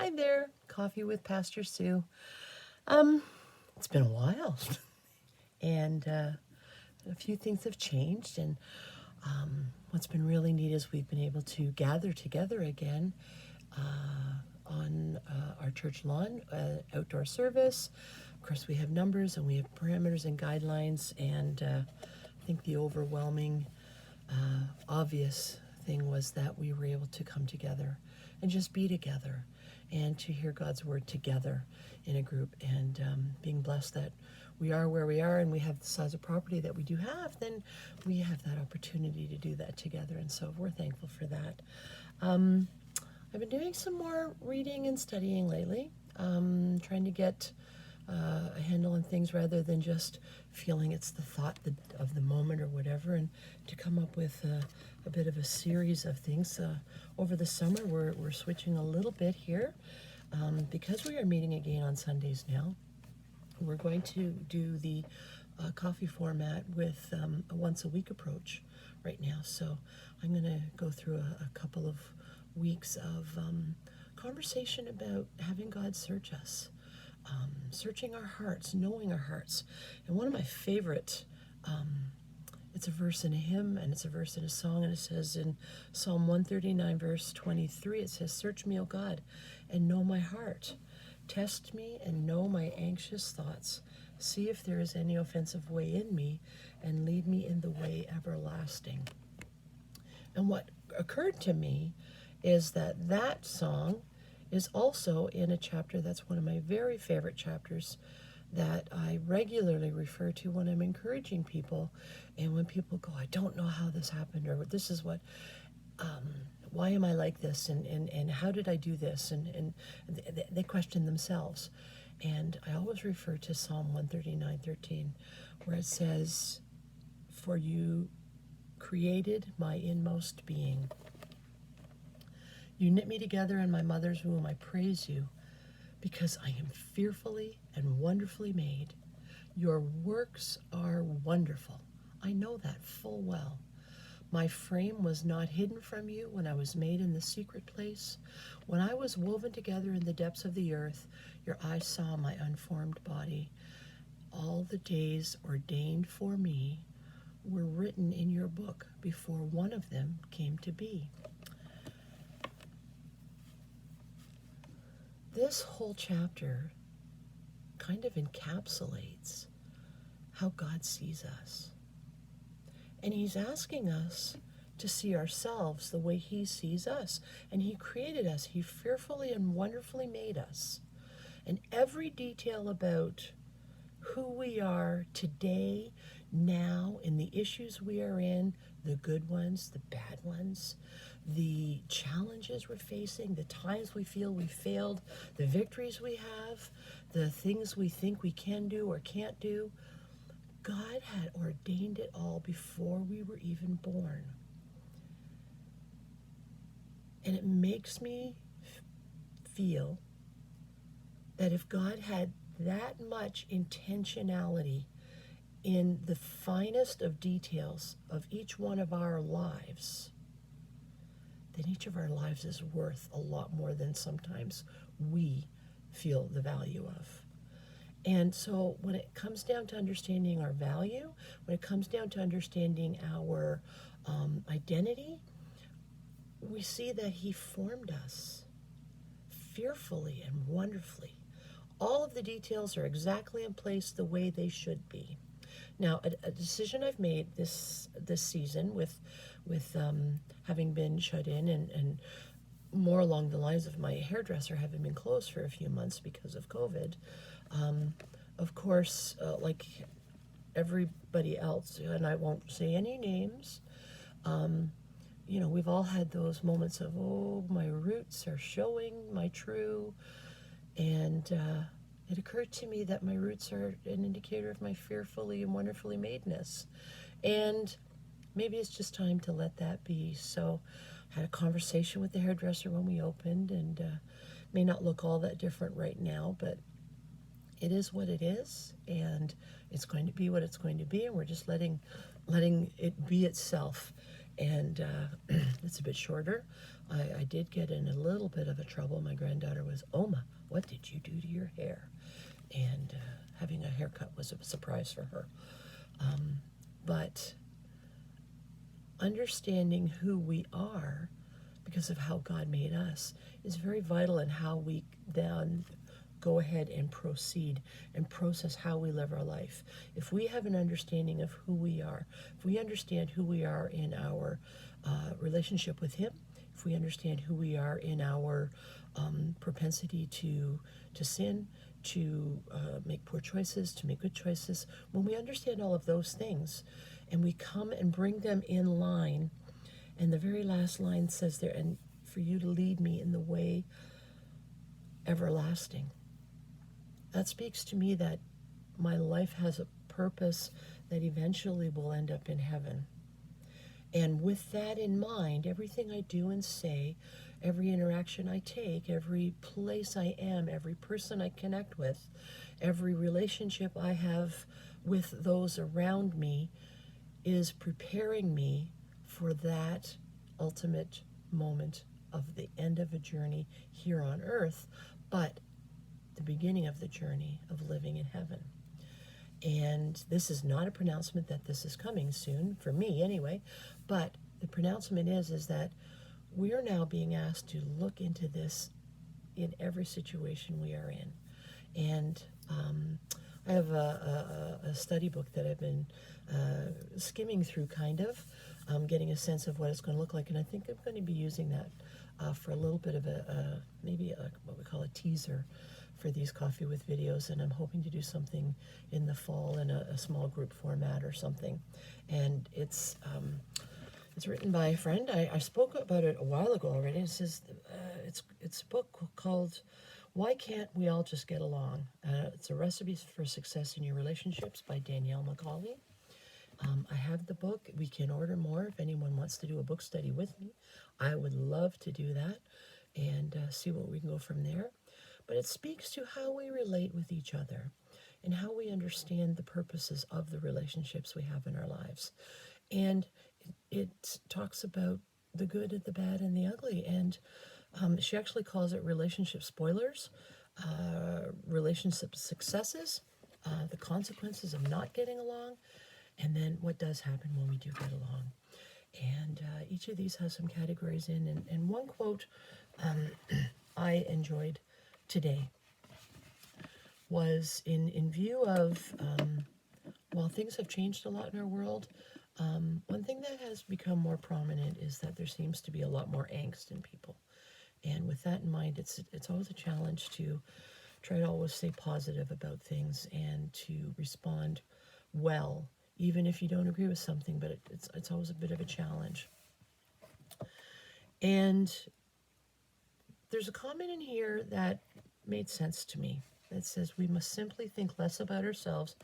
Hi there, Coffee with Pastor Sue. It's been a while, and a few things have changed. And what's been really neat is we've been able to gather together again on our church lawn, outdoor service. Of course, we have numbers and we have parameters and guidelines, and I think the overwhelming, obvious thing was that we were able to come together and just be together and to hear God's word together in a group, and being blessed that we are where we are and we have the size of property that we do have, then we have that opportunity to do that together, and so we're thankful for that. I've been doing some more reading and studying lately, trying to get a handle on things rather than just feeling it's the thought of the moment or whatever, and to come up with a bit of a series of things. Over the summer, we're switching a little bit here because we are meeting again on Sundays now. We're going to do the coffee format with a once a week approach right now. So I'm going to go through a couple of weeks of conversation about having God search us, searching our hearts, knowing our hearts. And one of my favorite, it's a verse in a hymn and it's a verse in a song, and it says in Psalm 139 verse 23, it says, "Search me, O God, and know my heart. Test me and know my anxious thoughts. See if there is any offensive way in me, and lead me in the way everlasting." And what occurred to me is that that song is also in a chapter that's one of my very favorite chapters that I regularly refer to when I'm encouraging people, and when people go, "I don't know how this happened," or "This is what, why am I like this, and how did I do this," and they question themselves. And I always refer to Psalm 139:13, where it says, "For you created my inmost being. You knit me together in my mother's womb. I praise you, because I am fearfully and wonderfully made. Your works are wonderful. I know that full well. My frame was not hidden from you when I was made in the secret place. When I was woven together in the depths of the earth, your eyes saw my unformed body. All the days ordained for me were written in your book before one of them came to be." This whole chapter kind of encapsulates how God sees us. And he's asking us to see ourselves the way he sees us. And he created us. He fearfully and wonderfully made us. And every detail about who we are today, now, in the issues we are in, the good ones, the bad ones, the challenges we're facing, the times we feel we failed, the victories we have, the things we think we can do or can't do. God had ordained it all before we were even born. And it makes me feel that if God had that much intentionality in the finest of details of each one of our lives, then each of our lives is worth a lot more than sometimes we feel the value of. And so when it comes down to understanding our value, when it comes down to understanding our identity, we see that he formed us fearfully and wonderfully. All of the details are exactly in place the way they should be. Now, a decision I've made this season with having been shut in, and more along the lines of my hairdresser having been closed for a few months because of COVID. Of course, like everybody else, and I won't say any names, we've all had those moments of, oh, my roots are showing my true, and it occurred to me that my roots are an indicator of my fearfully and wonderfully madeness. And maybe it's just time to let that be. So I had a conversation with the hairdresser when we opened, and may not look all that different right now, but it is what it is, and it's going to be what it's going to be, and we're just letting it be itself. And it's a bit shorter. I did get in a little bit of a trouble. My granddaughter was, Oma, what did you do to your hair? And having a haircut was a surprise for her. But understanding who we are because of how God made us is very vital in how we then go ahead and proceed and process how we live our life. If we have an understanding of who we are, if we understand who we are in our relationship with Him, if we understand who we are in our propensity to sin, to make poor choices, to make good choices, when we understand all of those things and we come and bring them in line, and the very last line says there, and for you to lead me in the way everlasting. That speaks to me that my life has a purpose that eventually will end up in heaven. And with that in mind, everything I do and say, every interaction I take, every place I am, every person I connect with, every relationship I have with those around me is preparing me for that ultimate moment of the end of a journey here on earth, but the beginning of the journey of living in heaven. And this is not a pronouncement that this is coming soon, for me anyway, but the pronouncement is that we are now being asked to look into this in every situation we are in. And I have a study book that I've been skimming through, kind of, getting a sense of what it's going to look like. And I think I'm going to be using that for a little bit of maybe what we call a teaser for these Coffee with videos. And I'm hoping to do something in the fall in a small group format or something. And it's written by a friend. I spoke about it a while ago already. It says it's a book called Why Can't We All Just Get Along? It's a recipe for success in your relationships by Danielle McCauley. I have the book. We can order more if anyone wants to do a book study with me. I would love to do that and see what we can go from there. But it speaks to how we relate with each other and how we understand the purposes of the relationships we have in our lives. And it talks about the good, the bad, and the ugly. And she actually calls it relationship spoilers, relationship successes, the consequences of not getting along, and then what does happen when we do get along. And each of these has some categories in. And one quote I enjoyed today was in view of, while things have changed a lot in our world, one thing that has become more prominent is that there seems to be a lot more angst in people. And with that in mind, it's always a challenge to try to always stay positive about things and to respond well, even if you don't agree with something, but it's always a bit of a challenge. And there's a comment in here that made sense to me. It says we must simply think less about ourselves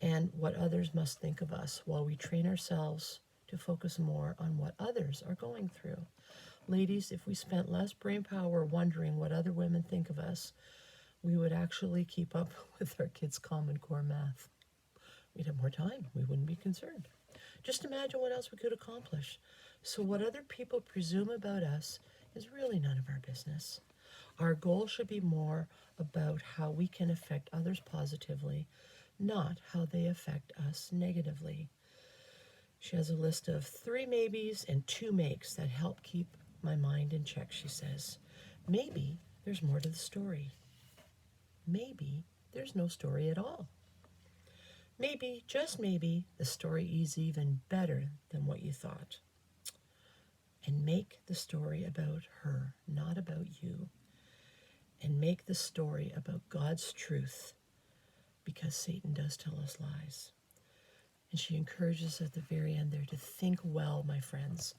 and what others must think of us while we train ourselves to focus more on what others are going through. Ladies, if we spent less brain power wondering what other women think of us, we would actually keep up with our kids' Common Core math. We'd have more time. We wouldn't be concerned. Just imagine what else we could accomplish. So what other people presume about us is really none of our business. Our goal should be more about how we can affect others positively, not how they affect us negatively. She has a list of 3 maybes and 2 makes that help keep my mind in check, she says. Maybe there's more to the story. Maybe there's no story at all. Maybe, just maybe, the story is even better than what you thought. And make the story about her, not about you. And make the story about God's truth, because Satan does tell us lies. And she encourages at the very end there to think well, my friends.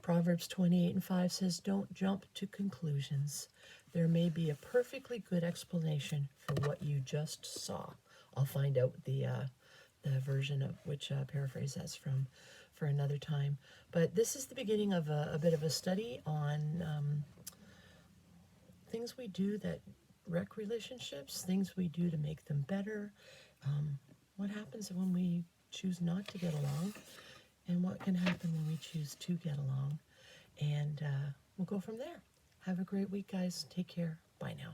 Proverbs 28:5 says, don't jump to conclusions. There may be a perfectly good explanation for what you just saw. I'll find out the version of which paraphrase that's from for another time. But this is the beginning of a bit of a study on things we do that wreck relationships, things we do to make them better, what happens when we choose not to get along, and what can happen when we choose to get along. And we'll go from there. Have a great week, guys. Take care. Bye now.